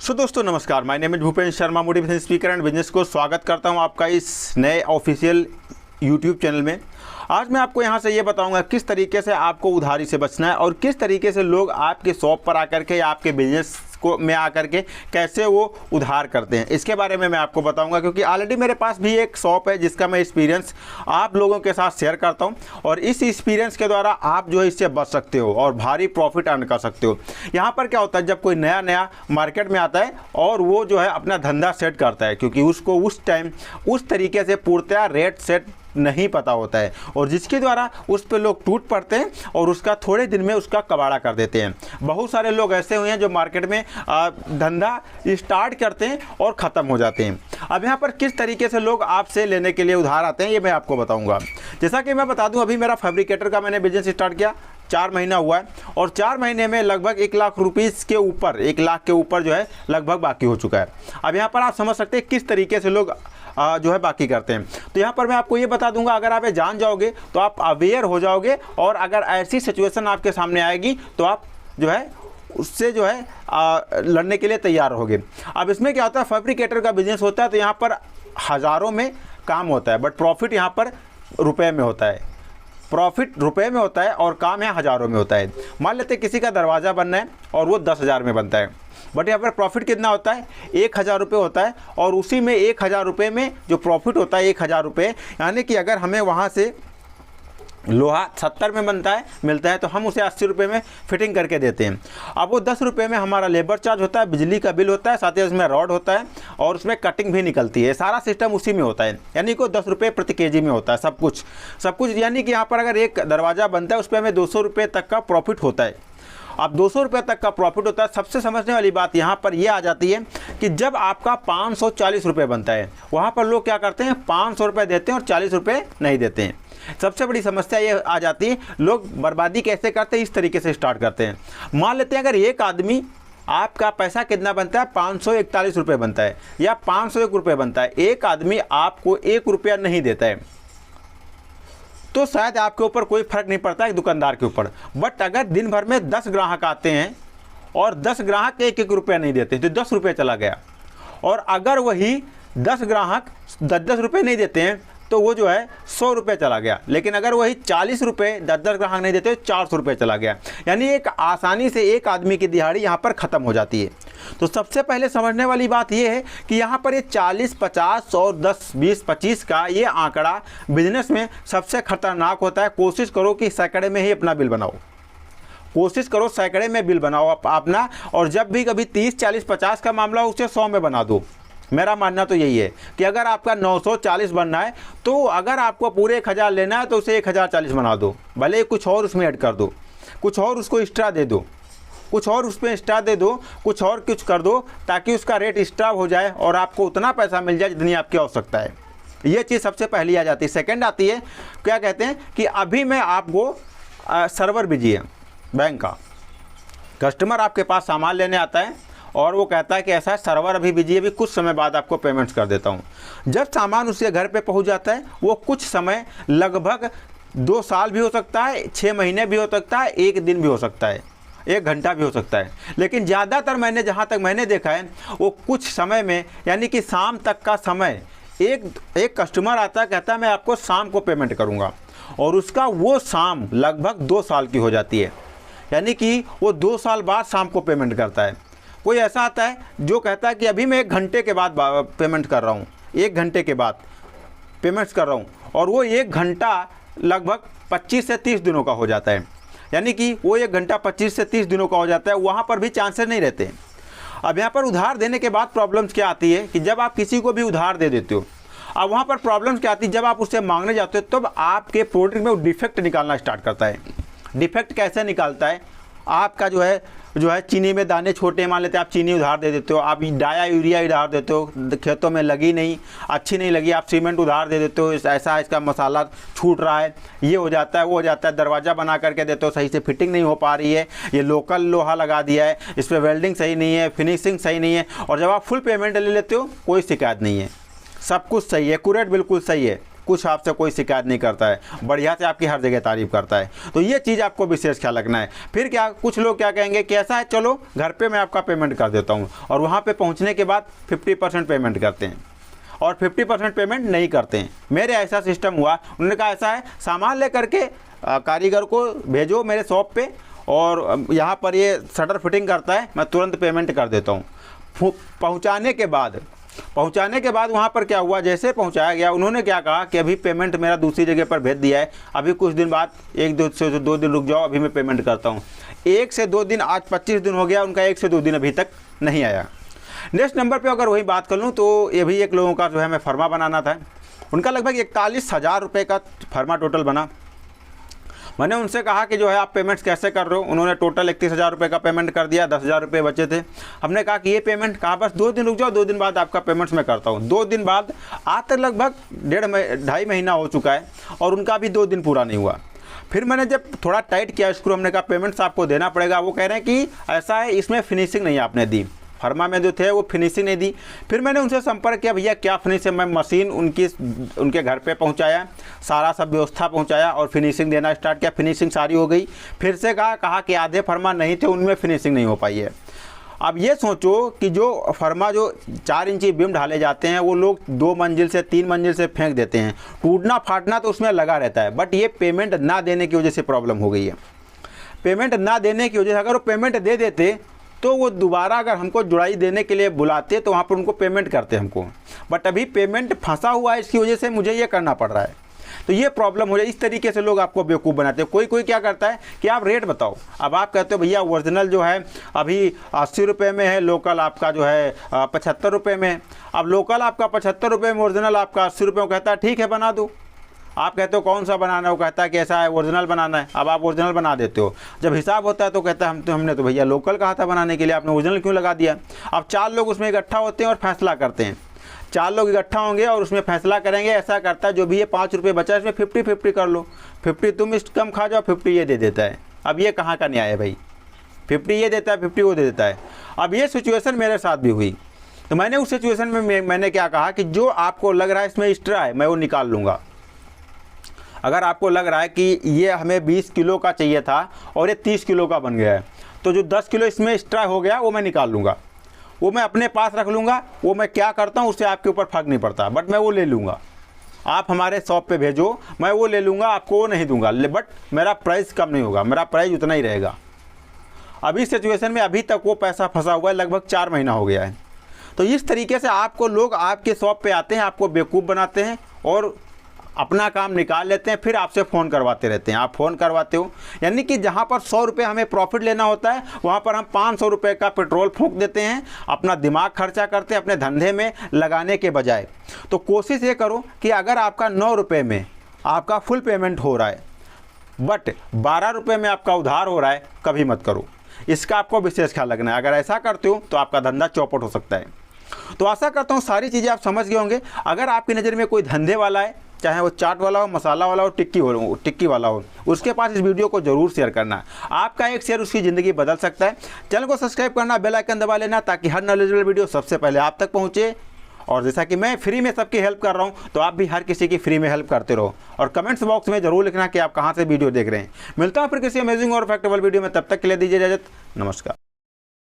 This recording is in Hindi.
सो दोस्तों नमस्कार, my name is Bhupendra Sharma, motivation speaker and business को स्वागत करता हूं आपका इस नए ऑफिशियल यूट्यूब चैनल में। आज मैं आपको यहां से ये बताऊंगा किस तरीके से आपको उधारी से बचना है और किस तरीके से लोग आपके शॉप पर आकर के या आपके बिजनेस को में आकर के कैसे वो उधार करते हैं, इसके बारे में मैं आपको बताऊंगा। क्योंकि ऑलरेडी मेरे पास भी एक शॉप है जिसका मैं एक्सपीरियंस आप लोगों के साथ शेयर करता हूं और इस एक्सपीरियंस के द्वारा आप जो है इससे बच सकते हो और भारी प्रॉफिट अर्न कर सकते हो। यहाँ पर क्या होता है, जब कोई नया मार्केट में आता है और वो जो है अपना धंधा सेट करता है, क्योंकि उसको उस टाइम उस तरीके से पूर्णतः रेट सेट नहीं पता होता है और जिसके द्वारा उस पर लोग टूट पड़ते हैं और उसका थोड़े दिन में उसका कबाड़ा कर देते हैं। बहुत सारे लोग ऐसे हुए हैं जो मार्केट में धंधा स्टार्ट करते हैं और ख़त्म हो जाते हैं। अब यहाँ पर किस तरीके से लोग आपसे लेने के लिए उधार आते हैं ये मैं आपको बताऊंगा। जैसा कि मैं बता दूं, अभी मेरा फैब्रिकेटर का मैंने बिजनेस स्टार्ट किया 4 महीना हुआ है और 4 महीने में लगभग 1 लाख रुपीस के ऊपर 1 लाख के ऊपर जो है लगभग बाकी हो चुका है। अब यहाँ पर आप समझ सकते हैं किस तरीके से लोग जो है बाकी करते हैं। तो यहाँ पर मैं आपको ये बता दूंगा, अगर आप ये जान जाओगे तो आप अवेयर हो जाओगे और अगर ऐसी सिचुएशन आपके सामने आएगी तो आप जो है उससे जो है लड़ने के लिए तैयार रहोगे। अब इसमें क्या होता है, फैब्रिकेटर का बिजनेस होता है तो यहाँ पर हज़ारों में काम होता है, बट प्रॉफिट यहाँ पर रुपए में होता है। प्रॉफिट रुपए में होता है और काम यहाँ हज़ारों में होता है। मान लेते किसी का दरवाज़ा बनना है और वो 10,000 में बनता है, बट यहाँ पर प्रॉफिट कितना होता है, 1,000 रुपये होता है और उसी में 1,000 रुपये में जो प्रॉफिट होता है 1,000 रुपये, यानी कि अगर हमें वहाँ से लोहा 70 में मिलता है तो हम उसे 80 रुपये में फिटिंग करके देते हैं। अब वो 10 रुपये में हमारा लेबर चार्ज होता है, बिजली का बिल होता है, साथ ही उसमें रॉड होता है और उसमें कटिंग भी निकलती है। सारा सिस्टम उसी में होता है, यानी कि 10 रुपये प्रति केजी में होता है सब कुछ। यानी कि यहाँ पर अगर एक दरवाज़ा बनता है उस पर हमें 200 रुपये तक का प्रॉफिट होता है। अब 200 रुपये तक का प्रॉफिट होता है। सबसे समझने वाली बात यहाँ पर ये आ जाती है कि जब आपका 540 रुपये बनता है, वहाँ पर लोग क्या करते हैं, 500 रुपये देते हैं और 40 रुपये नहीं देते हैं। सबसे बड़ी समस्या ये आ जाती है, लोग बर्बादी कैसे करते हैं, इस तरीके से स्टार्ट करते हैं। मान लेते हैं अगर एक आदमी, आपका पैसा कितना बनता है, 541 रुपये बनता है या 501 रुपये बनता है, एक आदमी आपको 1 रुपया नहीं देता है तो शायद आपके ऊपर कोई फर्क नहीं पड़ता है दुकानदार के ऊपर। बट अगर दिन भर में 10 ग्राहक आते हैं और 10 ग्राहक 1-1 रुपया नहीं देते तो 10 रुपये चला गया। और अगर वही 10 ग्राहक 10-10 रुपये नहीं देते हैं तो वो जो है 100 रुपये चला गया। लेकिन अगर वही 40 रुपये 10-10 ग्राहक नहीं देते तो 400 रुपये चला गया। यानी एक आसानी से एक आदमी की दिहाड़ी यहाँ पर ख़त्म हो जाती है। तो सबसे पहले समझने वाली बात ये है कि यहाँ पर ये 40, 50, 100, 10, 20, 25 का ये आंकड़ा बिजनेस में सबसे खतरनाक होता है। कोशिश करो कि सैकड़े में ही अपना बिल बनाओ, कोशिश करो सैकड़े में बिल बनाओ अपना, और जब भी कभी 30, 40, 50 का मामला हो उसे 100 में बना दो। मेरा मानना तो यही है कि अगर आपका 940 बनना है तो अगर आपको पूरे 1,000 लेना है तो उसे 1,040 बना दो, भले कुछ और उसमें ऐड कर दो, कुछ और उसको एक्स्ट्रा दे दो, कुछ और उसमें एक्स्ट्रा दे दो, कुछ और कुछ कर दो ताकि उसका रेट एक्स्ट्रा हो जाए और आपको उतना पैसा मिल जाए जितनी आपकी आवश्यकता है। ये चीज़ सबसे पहली आ जाती है। सेकंड आती है, क्या कहते हैं कि अभी मैं आपको सर्वर बिजी है बैंक का, कस्टमर आपके पास सामान लेने आता है और वो कहता है कि ऐसा सर्वर अभी बिजी है, अभी कुछ समय बाद आपको पेमेंट्स कर देता हूँ। जब सामान उसके घर पे पहुँच जाता है वो कुछ समय, लगभग 2 साल भी हो सकता है, 6 महीने भी हो सकता है, 1 दिन भी हो सकता है, 1 घंटा भी हो सकता है, लेकिन ज़्यादातर मैंने जहाँ तक मैंने देखा है वो कुछ समय में, यानी कि शाम तक का समय, एक कस्टमर आता है, कहता है मैं आपको शाम को पेमेंट करूँगा और उसका वो शाम लगभग 2 साल की हो जाती है। यानी कि वो 2 साल बाद शाम को पेमेंट करता है। कोई ऐसा आता है जो कहता है कि अभी मैं 1 घंटे के बाद पेमेंट कर रहा हूँ, 1 घंटे के बाद पेमेंट्स कर रहा हूँ, और वो 1 घंटा लगभग 25 से 30 दिनों का हो जाता है। यानी कि वो 1 घंटा 25 से 30 दिनों का हो जाता है, वहाँ पर भी चांसेस नहीं रहते। अब यहाँ पर उधार देने के बाद प्रॉब्लम्स क्या आती है कि जब आप किसी को भी उधार दे देते हो, अब वहाँ पर प्रॉब्लम्स क्या आती है, जब आप उससे मांगने जाते हो तब आपके प्रोडक्ट में वो डिफेक्ट निकालना स्टार्ट करता है। डिफेक्ट कैसे निकालता है, आपका जो है चीनी में दाने छोटे, मान लेते हैं आप चीनी उधार दे देते हो, आप डाया यूरिया उधार देते हो, खेतों में लगी नहीं, अच्छी नहीं लगी, आप सीमेंट उधार दे देते हो, ऐसा इसका मसाला छूट रहा है, ये हो जाता है, वो हो जाता है। दरवाज़ा बना करके देते हो, सही से फिटिंग नहीं हो पा रही है, ये लोकल लोहा लगा दिया है, इस पर वेल्डिंग सही नहीं है, फिनिशिंग सही नहीं है, और जब आप फुल पेमेंट ले लेते हो कोई शिकायत नहीं है, सब कुछ सही है, एक्यूरेट बिल्कुल सही है, कुछ आपसे कोई शिकायत नहीं करता है, बढ़िया से आपकी हर जगह तारीफ़ करता है। तो ये चीज़ आपको विशेष ख्याल रखना है। फिर क्या, कुछ लोग क्या कहेंगे कि ऐसा है चलो घर पे मैं आपका पेमेंट कर देता हूँ, और वहाँ पे पहुँचने के बाद 50% पेमेंट करते हैं और 50% पेमेंट नहीं करते हैं। मेरे ऐसा सिस्टम हुआ, उन्होंने कहा ऐसा है सामान ले करके कारीगर को भेजो मेरे शॉप पे, और यहाँ पर ये शटर फिटिंग करता है, मैं तुरंत पेमेंट कर देता हूँ। पहुँचाने के बाद वहाँ पर क्या हुआ, जैसे पहुँचाया गया उन्होंने क्या कहा कि अभी पेमेंट मेरा दूसरी जगह पर भेज दिया है, अभी कुछ दिन बाद 1 से 2 दिन रुक जाओ, अभी मैं पेमेंट करता हूँ। 1 से 2 दिन, आज 25 दिन हो गया, उनका 1 से 2 दिन अभी तक नहीं आया। नेक्स्ट नंबर पे अगर वही बात कर लूँ तो ये भी एक लोगों का जो है मैं फर्मा बनाना था, उनका लगभग 41,000 रुपये का फर्मा टोटल बना। मैंने उनसे कहा कि जो है आप पेमेंट्स कैसे कर रहे हो, उन्होंने टोटल 31,000 रुपये का पेमेंट कर दिया, 10,000 रुपये बचे थे। हमने कहा कि ये पेमेंट कहाँ, बस 2 दिन रुक जाओ, 2 दिन बाद आपका पेमेंट्स मैं करता हूँ। 2 दिन बाद, आज तक लगभग 1.5 महीना हो चुका है और उनका भी 2 दिन पूरा नहीं हुआ। फिर मैंने जब थोड़ा टाइट किया स्क्रू, हमने कहा पेमेंट्स आपको देना पड़ेगा। वो कह रहे हैं कि ऐसा है इसमें फिनिशिंग नहीं आपने दी, फर्मा में जो थे वो फिनिशिंग नहीं दी। फिर मैंने उनसे संपर्क किया, भैया क्या फिनिशिंग, मैं मशीन उनके घर पे पहुंचाया, सारा सब व्यवस्था पहुंचाया और फिनिशिंग देना स्टार्ट किया, फिनिशिंग सारी हो गई। फिर से कहा कि आधे फर्मा नहीं थे, उनमें फिनिशिंग नहीं हो पाई है। अब ये सोचो कि जो फर्मा जो 4 इंची बीम ढाले जाते हैं वो लोग 2 मंजिल से 3 मंजिल से फेंक देते हैं, टूटना फाटना तो उसमें लगा रहता है, बट ये पेमेंट ना देने की वजह से प्रॉब्लम हो गई है। पेमेंट ना देने की वजह से, अगर वो पेमेंट दे देते तो वो दोबारा अगर हमको जुड़ाई देने के लिए बुलाते तो वहाँ पर उनको पेमेंट करते हमको, बट अभी पेमेंट फंसा हुआ है, इसकी वजह से मुझे ये करना पड़ रहा है। तो ये प्रॉब्लम हो जाए। इस तरीके से लोग आपको बेवकूफ़ बनाते हैं। कोई क्या करता है कि आप रेट बताओ, अब आप कहते हो भैया ओरिजिनल जो है अभी 80 रुपये में है, लोकल आपका जो है 75 रुपये में। अब लोकल आपका 75 रुपये में, ओरिजिनल आपका 80 रुपये में, कहता है ठीक है बना दो। आप कहते हो कौन सा बनाना है, वो कहता है कि ऐसा है ओरिजिनल बनाना है। अब आप ओरिजिनल बना देते हो, जब हिसाब होता है तो कहता है हमने तो भैया लोकल कहा था बनाने के लिए, आपने ओरिजिनल क्यों लगा दिया। अब 4 लोग उसमें इकट्ठा होते हैं और फैसला करते हैं, 4 लोग इकट्ठा होंगे और उसमें फैसला करेंगे। ऐसा करता है जो भी ये 5 रुपये बचा है इसमें 50-50 कर लो, 50 तुम इस कम खा जाओ, 50 ये दे देता है। अब ये कहाँ का न्याय है भाई, 50 ये देता है, 50 वो दे देता है। अब ये सिचुएशन मेरे साथ भी हुई, तो मैंने उस सिचुएशन में मैंने क्या कहा कि जो आपको लग रहा है इसमें एक्स्ट्रा है मैं वो निकाल लूँगा। अगर आपको लग रहा है कि ये हमें 20 किलो का चाहिए था और ये 30 किलो का बन गया है, तो जो 10 किलो इसमें एक्स्ट्रा हो गया वो मैं निकाल लूँगा, वो मैं अपने पास रख लूँगा। वो मैं क्या करता हूँ उससे आपके ऊपर फर्क नहीं पड़ता, बट मैं वो ले लूँगा। आप हमारे शॉप पे भेजो, मैं वो ले लूँगा, आपको वो नहीं दूँगा, बट मेरा प्राइस कम नहीं होगा, मेरा प्राइस उतना ही रहेगा। अभी सिचुएशन में अभी तक वो पैसा फंसा हुआ है, लगभग 4 महीना हो गया है। तो इस तरीके से आपको लोग आपके शॉप पे आते हैं, आपको बेवकूफ़ बनाते हैं और अपना काम निकाल लेते हैं, फिर आपसे फ़ोन करवाते रहते हैं। आप फ़ोन करवाते हो, यानी कि जहाँ पर 100 रुपये हमें प्रॉफिट लेना होता है वहाँ पर हम 500 रुपये का पेट्रोल फूंक देते हैं, अपना दिमाग खर्चा करते हैं अपने धंधे में लगाने के बजाय। तो कोशिश ये करो कि अगर आपका 9 रुपये में आपका फुल पेमेंट हो रहा है बट 12 रुपये में आपका उधार हो रहा है, कभी मत करो। इसका आपको विशेष ख्याल रखना है। अगर ऐसा करते हो तो आपका धंधा चौपट हो सकता है। तो आशा करता हूँ सारी चीज़ें आप समझ गए होंगे। अगर आपकी नज़र में कोई धंधे वाला है, चाहे वो चाट वाला हो, मसाला वाला हो, टिक्की वाला हो, उसके पास इस वीडियो को जरूर शेयर करना। आपका एक शेयर उसकी ज़िंदगी बदल सकता है। चैनल को सब्सक्राइब करना, बेल आइकन दबा लेना ताकि हर नॉलेजेबल वीडियो सबसे पहले आप तक पहुँचे। और जैसा कि मैं फ्री में सबकी हेल्प कर रहा हूँ, तो आप भी हर किसी की फ्री में हेल्प करते रहो। और कमेंट्स बॉक्स में जरूर लिखना कि आप कहाँ से वीडियो देख रहे हैं। मिलता हूँ फिर किसी अमेजिंग और फैक्टेबल वीडियो में, तब तक के लिए दीजिए इजाजत। नमस्कार।